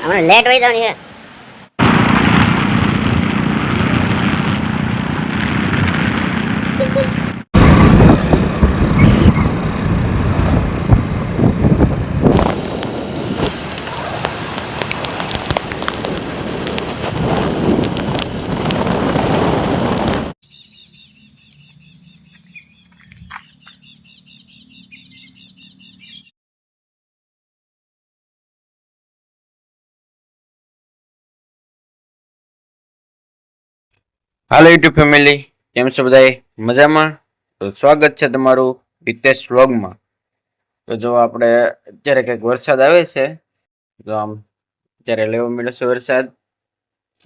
હમણાં લેટ વહી જવાની છે. હાલો યુટ્યુબ ફેમિલી, કેમ છો બધાય મજામાં? તો સ્વાગત છે તમારું હિતેશ વ્લોગમાં. તો જો આપણે અત્યારે કંઈક વરસાદ આવે છે, તો આમ અત્યારે લેવો મળ્યો છે વરસાદ,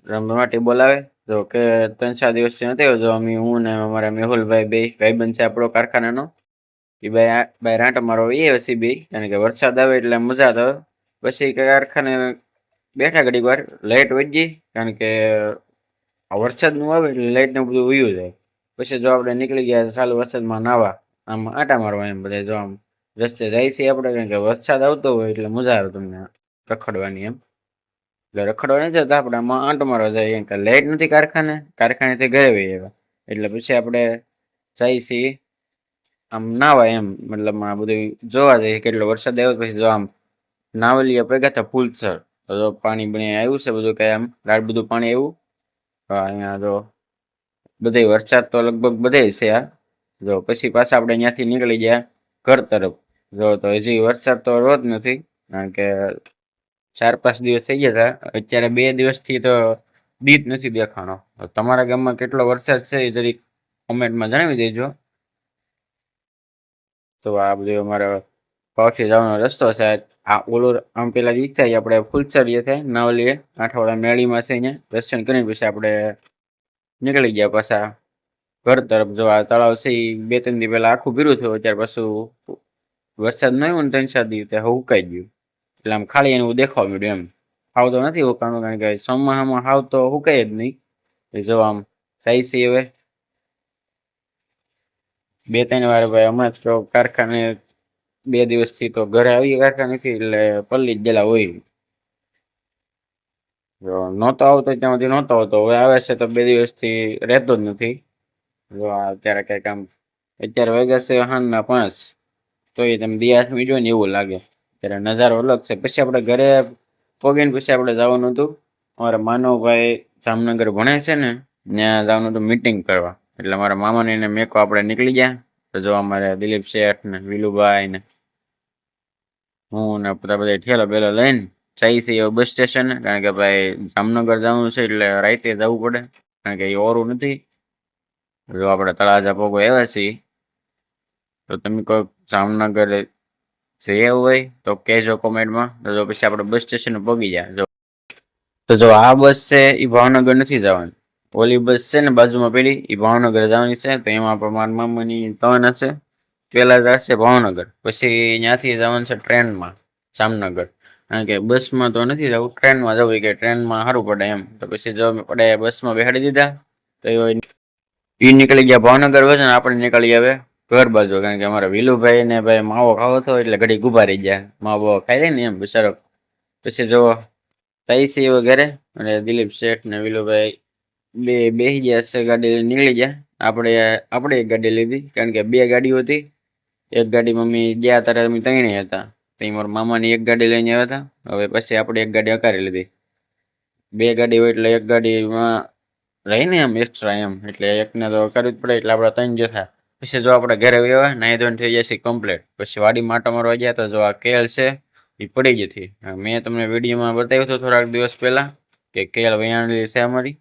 રમવા માટે બોલાવે. તો કે 3-4 દિવસથી નથી આવ્યો. જો અમે હું ને અમારા મેહુલભાઈ બે ભાઈબંધ છે આપણો કારખાનાનો, એ ભાઈ રાંટો મારો એ હસી બે, કારણ કે વરસાદ આવે એટલે મજા આવે. પછી કારખાને બેઠા ઘડીક વાર, લાઇટ વહી ગઈ, કારણ કે વરસાદ નું આવે એટલે લાઇટ ને બધું વયું જાય. પછી જો આપણે નીકળી ગયા ચાલુ વરસાદમાં નાવા, આમ આટા મારવા એમ બધા જો આમ રસ્તે જાય છે આપણે, કારણ કે વરસાદ આવતો હોય એટલે મજા આવે તમને રખડવાની એમ. એટલે રખડવા નથી જતા આપણે, આમાં આંટો મારવા જાય, કારણ કે લાઇટ નથી કારખાનેથી ઘરે વહી આવ્યા. એટલે પછી આપણે જાય છીએ આમ નાવા એમ, મતલબ આ બધું જોવા જઈએ કેટલો વરસાદ આવ્યો. પછી જો આમ નાવલિયા ભેગા હતા ફૂલસર, તો પાણી બની આવ્યું છે બધું, કઈ આમ ગાઢ બધું પાણી આવ્યું. અહીંયા જો બધે વરસાદ તો લગભગ બધે છે આ. જો પછી પાછા આપણે ત્યાંથી નીકળી ગયા ઘર તરફ. જો તો હજી વરસાદ તો રોજ નથી, કારણ કે 4-5 દિવસ થઈ ગયા હતા. અત્યારે 2 દિવસથી તો દીપ નથી દેખાણો. તમારા ગામમાં કેટલો વરસાદ છે એ જરીક કોમેન્ટમાં જણાવી દેજો. તો આ બધું અમારા પાવથી જવાનો રસ્તો છે. આ ઓલો આમ પેલા થાય આપણે ફૂલસરીએ થાય નાવલીએ આઠવાડા મેળીમાં છે, અહીંયા દર્શન કરીને પછી આપણે નીકળી ગયા પાછા ઘર તરફ. જો આ તળાવ છે એ 2-3 દી પહેલા આખું ભીરું થયું, અત્યારે પાછું વરસાદ ન આવ્યો ને 3-4 દિવસ ત્યાં ઉકાઈ ગયું, એટલે આમ ખાલી એનું દેખાવા મળ્યું એમ. હાવ તો નથી ઉકાણું, કારણ કે ચોમાસામાં હાવ તો ઉકાય જ નહીં. જો આમ સાઈ સી હવે 2-3 વાર ભાઈ હમણાં જ તો કારખાને 2 દિવસથી તો ઘરે આવી કારખાનેથી, એટલે પલ્લી જ ગયેલા હોય. જો નહોતો આવતો ત્યાં સુધી નહોતો આવતો, હવે આવે છે તો 2 દિવસથી રહેતો જ નથી. જો અત્યારે કંઈક આમ અત્યારે વાગ્યા છે 5:30, તો એ તમે દિયાસ મીજો ને એવું લાગે. ત્યારે નજારો અલગ છે. પછી આપણે ઘરે પગીને પછી આપણે જવાનું હતું, અમારા માનવભાઈ જામનગર ભણે છે ને, ત્યાં જવાનું હતું મીટિંગ કરવા. એટલે મારા મામાને એને મેકો આપણે નીકળી ગયા. તો જો અમારે દિલીપ શેઠ ને વિલુભાઈ ને હું ને બધા ઠેલો બેલો લઈને જાય છે બસ સ્ટેશન, કારણ કે ભાઈ જામનગર જવાનું છે એટલે રાતે જવું પડે, કારણ કે એ ઓરું નથી. જો આપણે તળાજા પોગો આવ્યા છીએ, તો તમે કોઈ જામનગર જે હોય તો કહેજો કોમેન્ટમાં. તો પછી આપણે બસ સ્ટેશન પગી જાય. તો જો આ બસ છે એ ભાવનગર નથી જવાની, ઓલી બસ છે ને બાજુમાં પેલી એ ભાવનગર જવાની છે. તો એમાં પણ મારા મામાની ત્રણ હશે, પેલા જશે ભાવનગર, પછી ત્યાંથી જવાનું છે ટ્રેનમાં જામનગર, કારણ કે બસમાં તો નથી જવું, ટ્રેનમાં જવું, કે ટ્રેનમાં સારું પડે એમ. તો પછી જો પડે બસમાં બેસાડી દીધા, તો એ નીકળી ગયા ભાવનગર વચ્ચે, આપણે નીકળી હવે ઘર બાજુ, કારણ કે અમારા વિલુભાઈ ને ભાઈ માવો ખાવો હતો એટલે ઘડી ઉભા રહી ગયા, માવો ખાઈ જાય ને એમ બિચારો. પછી જો તૈસી વગેરે અને દિલીપ શેઠ ને વિલુભાઈ બે બેસી ગયા છે, ગાડી નીકળી ગયા. આપણે એક ગાડી લીધી, કારણ કે 2 ગાડીઓ હતી. એક ગાડી મમ્મી ગયા ત્યારે અમે 3 હતા, તો મારા મામાની એક ગાડી લઈને આવ્યા હતા. હવે પછી આપણે એક ગાડી હકારી લીધી. 2 ગાડી હોય એટલે એક ગાડીમાં રહીને એમ એક્સ્ટ્રા એમ, એટલે એકને તો કરવી જ પડે, એટલે આપણે 3 જતા. પછી જો આપણે ઘરે આવ્યા નાહી ધોઈને થઈ જશે કમ્પ્લીટ. પછી વાડી માટો મારવા ગયા, તો જો આ કેળ છે એ પડી ગઈ હતી. મેં તમને વિડીયોમાં બતાવ્યું હતું થોડાક દિવસ પહેલા કે કેળ વયાણેલી છે અમારી.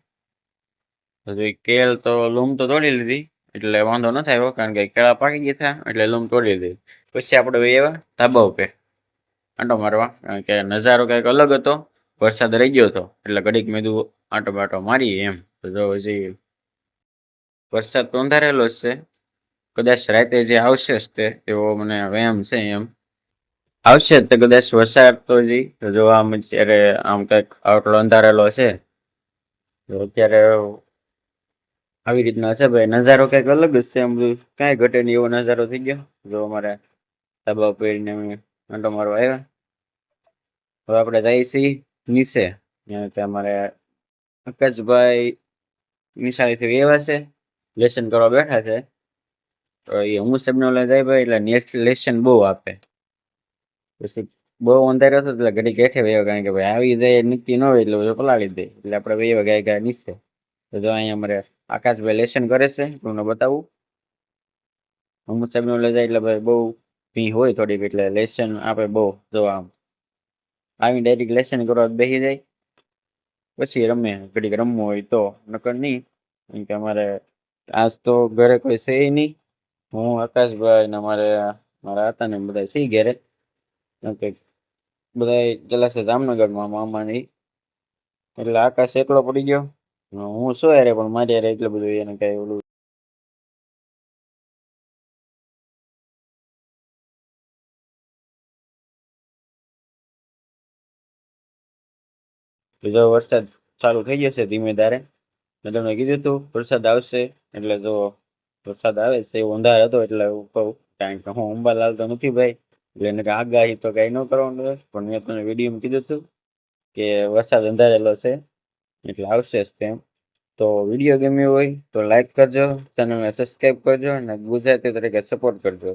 તો એ કેળ તો લૂમ તો તોડી લીધી, એટલે વાંધો ન થાય, કારણ કે કેળા પાકી ગયા હતા એટલે લૂમ તોડી લીધી. પછી આપણે આવ્યા ધાબા ઉપર આંટો મારવા, કારણ કે નજારો કંઈક અલગ હતો. વરસાદ રહી ગયો હતો એટલે ઘડીક મેં કીધું આંટો બાટો મારી એમ. તો જો હજી વરસાદ તો અંધારેલો જ છે, કદાચ રાતે જે આવશે જ તે એવો મને વહેમ છે. એમ આવશે જ તે કદાચ વરસાદ તો હજી. તો જો આમ અત્યારે આમ કંઈક આટલો અંધારેલો છે, તો અત્યારે આવી રીતના છે ભાઈ. નજારો કંઈક અલગ જ છે, એમ બધું કાંઈ ઘટે નહીં એવો નજારો થઈ ગયો. જો અમારે ધાબા પહેરીને અમે આંટો મારવા આવ્યા. હવે આપણે જઈએ છીએ નીચે અમારે આકાશભાઈ નિશાળીથી એવા છે, લેસન કરવા બેઠા છે. તો એ હું સાહેબને ઓલા જાય ભાઈ એટલે નેક્સ્ટ લેસન બહુ આપે. પછી બહુ અંધારો હતો એટલે ઘડી બેઠે વયો, કારણ કે ભાઈ આવી જાય નીકળી ન હોય એટલે બધું પલાળી દે, એટલે આપણે વયો ગાય ગાય નીચે. તો જો અહીંયા અમારે આકાશભાઈ લેસન કરે છે, તમને બતાવું. અમુક સાહેબને ઓલા જાય એટલે ભાઈ બહુ ભી હોય થોડીક, એટલે લેસન આપે બહુ. જો આમ આવીને ડાયરેક્ટ લેસન કરવા બેસી જાય, પછી રમે, ઘડીક રમવું હોય તો, નકર નહીં. કેમ કે અમારે આજ તો ઘરે કોઈ છે નહીં. હું આકાશભાઈ ને મારા હતા ને બધા સી ઘેરે. કે બધા ચલા છે જામનગરમાં મામાની, એટલે આકાશ એકલો પડી ગયો. હું શું યારે પણ મારી યારે એટલું બધું એને કઈ ઓલું. તો જો વરસાદ ચાલુ થઈ જશે ધીમે ધારે. મેં તમને કીધું હતું વરસાદ આવશે, એટલે જો વરસાદ આવે છે એવો અંધાર હતો એટલે હું કહું, કારણ કે હું અંબાલાલ તો નથી ભાઈ, એટલે એને આગાહી તો કઈ ન કરવાનું હોય. પણ મેં તમને વિડીયોમાં કીધું હતું કે વરસાદ અંધારેલો છે એટલે આવશે જ તેમ. તો વિડીયો ગમ્યો હોય તો લાઈક કરજો, ચેનલને સબસ્ક્રાઈબ કરજો અને ગુજરાતી તરીકે સપોર્ટ કરજો.